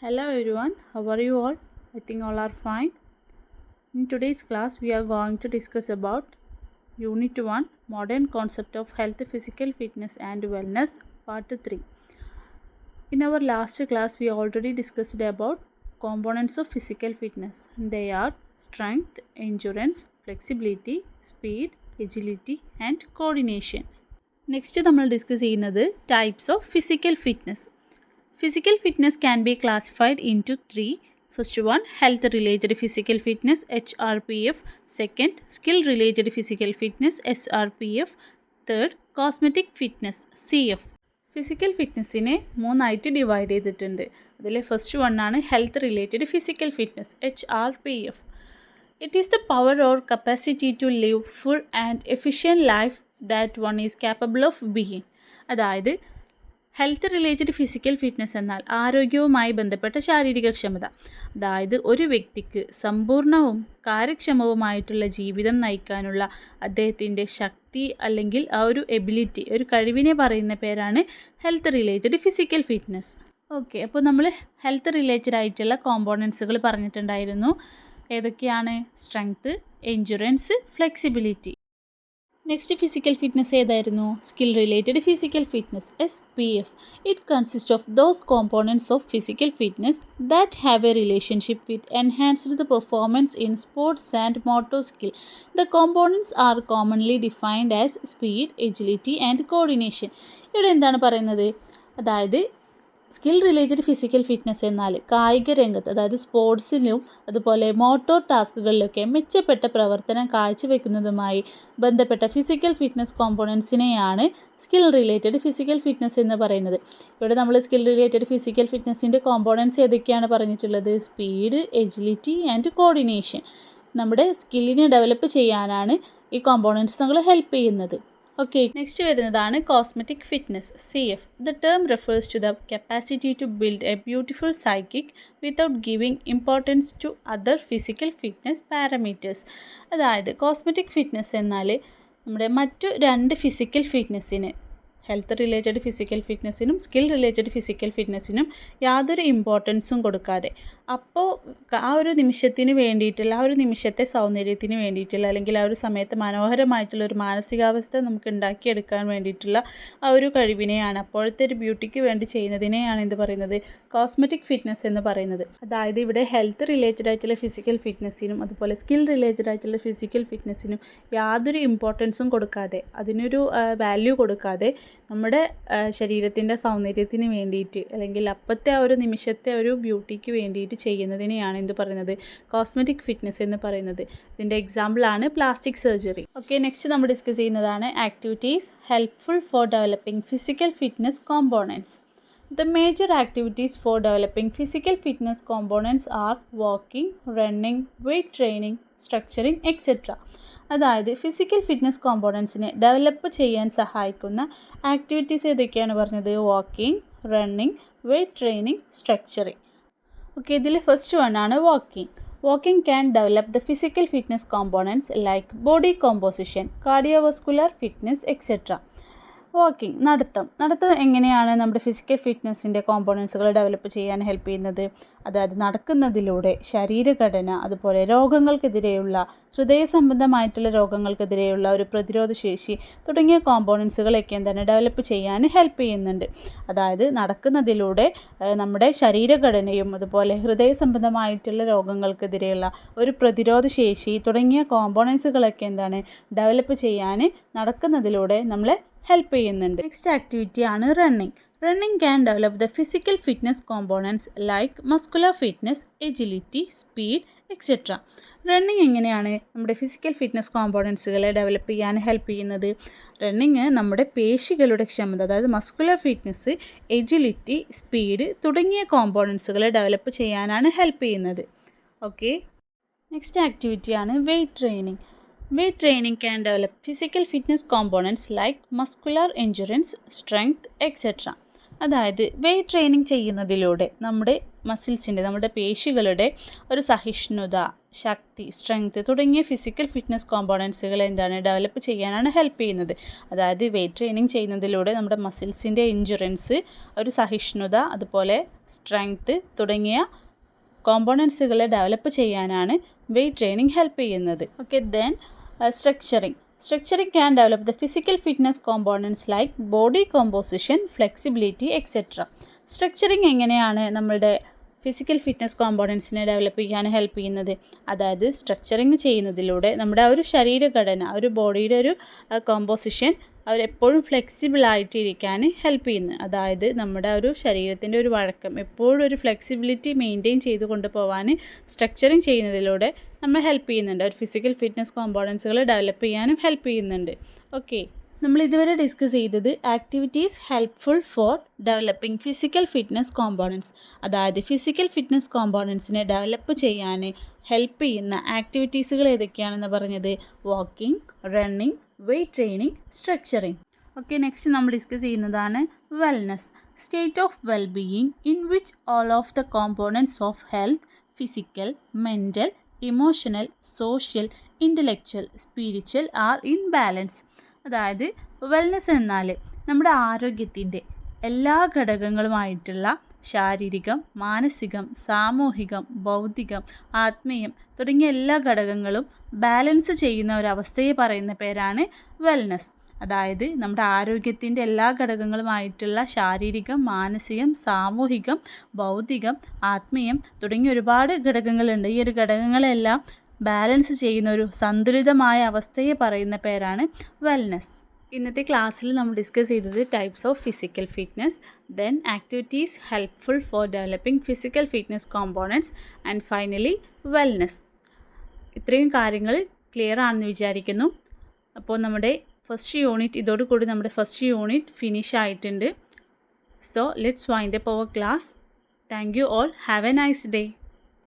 Hello everyone, how are you all? I think all are fine. In today's class, we are going to discuss about Unit 1 Modern Concept of Health, Physical Fitness and Wellness, Part 3. In our last class, we already discussed about components of physical fitness. They are strength, endurance, flexibility, speed, agility and coordination. Next, we will discuss types of physical fitness. Physical fitness can be classified into three. First one, health related physical fitness HRPF. Second, skill related physical fitness SRPF. Third, cosmetic fitness CF. Physical ഫിറ്റ്നസ്സിനെ മൂന്നായിട്ട് divide ചെയ്തിട്ടുണ്ട്. അതിൽ first വണ്ണാണ് health related physical fitness HRPF. It is the power or capacity to live full and efficient life that one is capable of being. അതായത് health related physical fitness എന്നാൽ ആരോഗ്യവുമായി ബന്ധപ്പെട്ട ശാരീരിക ക്ഷമത. അതായത് ഒരു വ്യക്തിക്ക് സമ്പൂർണവും കാര്യക്ഷമവുമായിട്ടുള്ള ജീവിതം നയിക്കാനുള്ള അദ്ദേഹത്തിൻ്റെ ശക്തി അല്ലെങ്കിൽ ആ ഒരു എബിലിറ്റി, ഒരു കഴിവിനെ പറയുന്ന പേരാണ് health related physical fitness. Okay, അപ്പോൾ നമ്മൾ ഹെൽത്ത് റിലേറ്റഡ് ആയിട്ടുള്ള കോമ്പോണൻസുകൾ പറഞ്ഞിട്ടുണ്ടായിരുന്നു. ഏതൊക്കെയാണ്? Strength, endurance, flexibility. Next physical fitness ഏതായിരുന്നു? Skill related physical fitness SPF. It consist of those components of physical fitness that have a relationship with enhanced the performance in sports and motor skill. The components are commonly defined as speed, agility and coordination. ഇവിടെ എന്താണ് പറയുന്നത്? അതായത് skill related physical fitness എന്നാൽ കായിക രംഗത്ത്, അതായത് സ്പോർട്സിലും അതുപോലെ motor ടാസ്കുകളിലൊക്കെ മെച്ചപ്പെട്ട പ്രവർത്തനം കാഴ്ചവെക്കുന്നതുമായി ബന്ധപ്പെട്ട ഫിസിക്കൽ ഫിറ്റ്നസ് കോമ്പോണൻസിനെയാണ് സ്കിൽ റിലേറ്റഡ് ഫിസിക്കൽ ഫിറ്റ്നസ് എന്ന് പറയുന്നത്. ഇവിടെ നമ്മൾ സ്കിൽ റിലേറ്റഡ് ഫിസിക്കൽ ഫിറ്റ്നസിൻ്റെ കോമ്പോണൻസ് ഏതൊക്കെയാണ് പറഞ്ഞിട്ടുള്ളത്? Speed, agility and coordination. നമ്മുടെ സ്കില്ലിനെ ഡെവലപ്പ് ചെയ്യാനാണ് ഈ കോമ്പോണൻസ് നമ്മൾ ഹെൽപ്പ് ചെയ്യുന്നത്. ഓക്കെ, നെക്സ്റ്റ് വരുന്നതാണ് cosmetic fitness CF. The term refers to the capacity to build a beautiful psychic without giving importance to other physical fitness parameters. അതായത് cosmetic fitness എന്നാൽ നമ്മുടെ മറ്റു രണ്ട് ഫിസിക്കൽ ഫിറ്റ്നസ്സിന്, ഹെൽത്ത് റിലേറ്റഡ് ഫിസിക്കൽ ഫിറ്റ്നസ്സിനും skill related physical ഫിറ്റ്നസ്സിനും യാതൊരു ഇമ്പോർട്ടൻസും കൊടുക്കാതെ, അപ്പോൾ ആ ഒരു നിമിഷത്തിന് വേണ്ടിയിട്ടുള്ള, ആ ഒരു നിമിഷത്തെ സൗന്ദര്യത്തിന് വേണ്ടിയിട്ടുള്ള, അല്ലെങ്കിൽ ആ ഒരു സമയത്ത് മനോഹരമായിട്ടുള്ള ഒരു മാനസികാവസ്ഥ നമുക്ക് ഉണ്ടാക്കിയെടുക്കാൻ വേണ്ടിയിട്ടുള്ള ആ ഒരു കഴിവിനെയാണ്, അപ്പോഴത്തെ ഒരു ബ്യൂട്ടിക്ക് വേണ്ടി ചെയ്യുന്നതിനെയാണ് എന്ത് പറയുന്നത്? കോസ്മെറ്റിക് ഫിറ്റ്നസ് എന്ന് പറയുന്നത്. അതായത് ഇവിടെ ഹെൽത്ത് റിലേറ്റഡ് ആയിട്ടുള്ള ഫിസിക്കൽ ഫിറ്റ്നസ്സിനും അതുപോലെ സ്കിൽ റിലേറ്റഡ് ആയിട്ടുള്ള ഫിസിക്കൽ ഫിറ്റ്നസ്സിനും യാതൊരു ഇമ്പോർട്ടൻസും കൊടുക്കാതെ, അതിനൊരു വാല്യൂ കൊടുക്കാതെ നമ്മുടെ ശരീരത്തിൻ്റെ സൗന്ദര്യത്തിന് വേണ്ടിയിട്ട്, അല്ലെങ്കിൽ അപ്പോഴത്തെ ആ ഒരു നിമിഷത്തെ ഒരു ബ്യൂട്ടിക്ക് വേണ്ടിയിട്ട് ചെയ്യുന്നതിനെയാണ് എന്ത് പറയുന്നത്? കോസ്മെറ്റിക് ഫിറ്റ്നസ് എന്ന് പറയുന്നത്. ഇതിൻ്റെ എക്സാമ്പിളാണ് പ്ലാസ്റ്റിക് സർജറി. ഓക്കെ, നെക്സ്റ്റ് നമ്മൾ ഡിസ്കസ് ചെയ്യുന്നതാണ് activities helpful for developing physical fitness components. The major activities for developing physical fitness components are walking, running, weight training, structuring, etc. അതായത് ഫിസിക്കൽ ഫിറ്റ്നസ് കോമ്പോണൻസിനെ develop ചെയ്യാൻ സഹായിക്കുന്ന ആക്ടിവിറ്റീസ് ഏതൊക്കെയാണ് പറഞ്ഞത്? Walking, running, weight training, structuring. Okay, ഇതിൽ first വണ്ണാണ് walking. Walking can develop the physical fitness components like body composition, cardiovascular fitness, etc. Walking, നടത്തം എങ്ങനെയാണ് നമ്മുടെ ഫിസിക്കൽ ഫിറ്റ്നസ്സിൻ്റെ കോമ്പോണൻസുകൾ ഡെവലപ്പ് ചെയ്യാൻ ഹെൽപ്പ് ചെയ്യുന്നത്? അതായത് നടക്കുന്നതിലൂടെ ശരീരഘടന, അതുപോലെ രോഗങ്ങൾക്കെതിരെയുള്ള, ഹൃദയ സംബന്ധമായിട്ടുള്ള രോഗങ്ങൾക്കെതിരെയുള്ള ഒരു പ്രതിരോധ ശേഷി തുടങ്ങിയ കോമ്പോണൻസുകളൊക്കെ എന്താണ് ഡെവലപ്പ് ചെയ്യാൻ ഹെൽപ്പ് ചെയ്യുന്നുണ്ട്. അതായത് നടക്കുന്നതിലൂടെ നമ്മുടെ ശരീരഘടനയും അതുപോലെ ഹൃദയ സംബന്ധമായിട്ടുള്ള രോഗങ്ങൾക്കെതിരെയുള്ള ഒരു പ്രതിരോധ ശേഷി തുടങ്ങിയ കോമ്പോണൻസുകളൊക്കെ എന്താണ് ഡെവലപ്പ് ചെയ്യാൻ നടക്കുന്നതിലൂടെ നമ്മളെ ഹെൽപ്പ് ചെയ്യുന്നുണ്ട്. നെക്സ്റ്റ് ആക്ടിവിറ്റി ആണ് running. Running can develop the physical fitness components like muscular fitness, agility, speed, etcetera. Running എങ്ങനെയാണ് നമ്മുടെ ഫിസിക്കൽ ഫിറ്റ്നസ് കോമ്പോണൻസുകളെ ഡെവലപ്പ് ചെയ്യാൻ ഹെൽപ്പ് ചെയ്യുന്നത്? റണ്ണിങ് നമ്മുടെ പേശികളുടെ ക്ഷമത, അതായത് മസ്കുലർ ഫിറ്റ്നസ്, എജിലിറ്റി, സ്പീഡ് തുടങ്ങിയ കോമ്പോണൻസുകളെ ഡെവലപ്പ് ചെയ്യാനാണ് ഹെൽപ്പ് ചെയ്യുന്നത്. ഓക്കെ, നെക്സ്റ്റ് ആക്ടിവിറ്റി ആണ് weight training. Weight training can develop physical fitness components like muscular endurance, strength, etc. അതായത് വെയ്റ്റ് ട്രെയിനിങ് ചെയ്യുന്നതിലൂടെ നമ്മുടെ മസിൽസിൻ്റെ, നമ്മുടെ പേശികളുടെ ഒരു സഹിഷ്ണുത, ശക്തി, സ്ട്രെങ്ത് തുടങ്ങിയ ഫിസിക്കൽ ഫിറ്റ്നസ് കോമ്പോണൻസുകൾ എന്താണ് ഡെവലപ്പ് ചെയ്യാനാണ് ഹെൽപ്പ് ചെയ്യുന്നത്. അതായത് വെയ്റ്റ് ട്രെയിനിങ് ചെയ്യുന്നതിലൂടെ നമ്മുടെ മസിൽസിൻ്റെ എൻഡ്യൂറൻസ്, ഒരു സഹിഷ്ണുത, അതുപോലെ സ്ട്രെങ്ത് തുടങ്ങിയ കോമ്പോണൻസുകളെ ഡെവലപ്പ് ചെയ്യാനാണ് വെയ്റ്റ് ട്രെയിനിങ് ഹെൽപ്പ് ചെയ്യുന്നത്. Okay, then structuring. Structuring can develop the physical fitness components like body composition, flexibility, etc. Structuring എങ്ങനെയാണ് നമ്മളുടെ ഫിസിക്കൽ ഫിറ്റ്നസ് കോമ്പോണൻസിനെ ഡെവലപ്പ് ചെയ്യാൻ ഹെൽപ്പ് ചെയ്യുന്നത്? അതായത് സ്ട്രക്ചറിങ് ചെയ്യുന്നതിലൂടെ നമ്മുടെ ആ ഒരു ശരീരഘടന, ഒരു ബോഡിയുടെ ഒരു കോമ്പോസിഷൻ അവരെപ്പോഴും ഫ്ലെക്സിബിൾ ആയിട്ടിരിക്കാൻ ഹെൽപ്പ് ചെയ്യുന്നു. അതായത് നമ്മുടെ ഒരു ശരീരത്തിൻ്റെ ഒരു വഴക്കം എപ്പോഴും ഒരു ഫ്ലെക്സിബിലിറ്റി മെയിൻറ്റെയിൻ ചെയ്ത് കൊണ്ടുപോകാൻ സ്ട്രക്ചറിങ് ചെയ്യുന്നതിലൂടെ നമ്മൾ ഹെൽപ്പ് ചെയ്യുന്നുണ്ട്. ഒരു ഫിസിക്കൽ ഫിറ്റ്നസ് കോമ്പോണൻസുകൾ ഡെവലപ്പ് ചെയ്യാനും ഹെൽപ്പ് ചെയ്യുന്നുണ്ട്. ഓക്കെ, നമ്മൾ ഇതുവരെ ഡിസ്കസ് ചെയ്തത് activities helpful for developing physical fitness components. അതായത് ഫിസിക്കൽ ഫിറ്റ്നസ് കോമ്പോണൻസിനെ ഡെവലപ്പ് ചെയ്യാൻ ഹെൽപ്പ് ചെയ്യുന്ന ആക്ടിവിറ്റീസുകൾ ഏതൊക്കെയാണെന്ന് പറഞ്ഞത് walking, running, weight training, structuring. Okay, next നമ്മൾ ഡിസ്കസ് ചെയ്യുന്നതാണ് wellness. State of wellbeing in which all of the components of health, physical, mental, emotional, social, intellectual, spiritual are in balance. അതായത് wellness എന്നാൽ നമ്മുടെ ആരോഗ്യത്തിൻ്റെ എല്ലാ ഘടകങ്ങളുമായിട്ടുള്ള ശാരീരികം, മാനസികം, സാമൂഹികം, ബൗദ്ധികം, ആത്മീയം തുടങ്ങിയ എല്ലാ ഘടകങ്ങളും ബാലൻസ് ചെയ്യുന്ന ഒരവസ്ഥയെ പറയുന്ന പേരാണ് വെൽനെസ്. അതായത് നമ്മുടെ ആരോഗ്യത്തിൻ്റെ എല്ലാ ഘടകങ്ങളുമായിട്ടുള്ള ശാരീരികം, മാനസികം, സാമൂഹികം, ബൗദ്ധികം, ആത്മീയം തുടങ്ങിയ ഒരുപാട് ഘടകങ്ങളുണ്ട്. ഈ ഒരു ഘടകങ്ങളെല്ലാം ബാലൻസ് ചെയ്യുന്ന ഒരു സന്തുലിതമായ അവസ്ഥയെ പറയുന്ന പേരാണ് വെൽനെസ്. ഇന്നത്തെ ക്ലാസ്സിൽ നമ്മൾ ഡിസ്കസ് ചെയ്തത് types of physical fitness, then activities helpful for developing physical fitness components and finally wellness. ഇത്രയും കാര്യങ്ങൾ ക്ലിയർ ആണെന്ന് വിചാരിക്കുന്നു. അപ്പോൾ നമ്മുടെ ഫസ്റ്റ് യൂണിറ്റ്, ഇതോടുകൂടി നമ്മുടെ ഫസ്റ്റ് യൂണിറ്റ് ഫിനിഷ് ആയിട്ടുണ്ട്. So let's wind up our class. Thank you all. Have a nice day.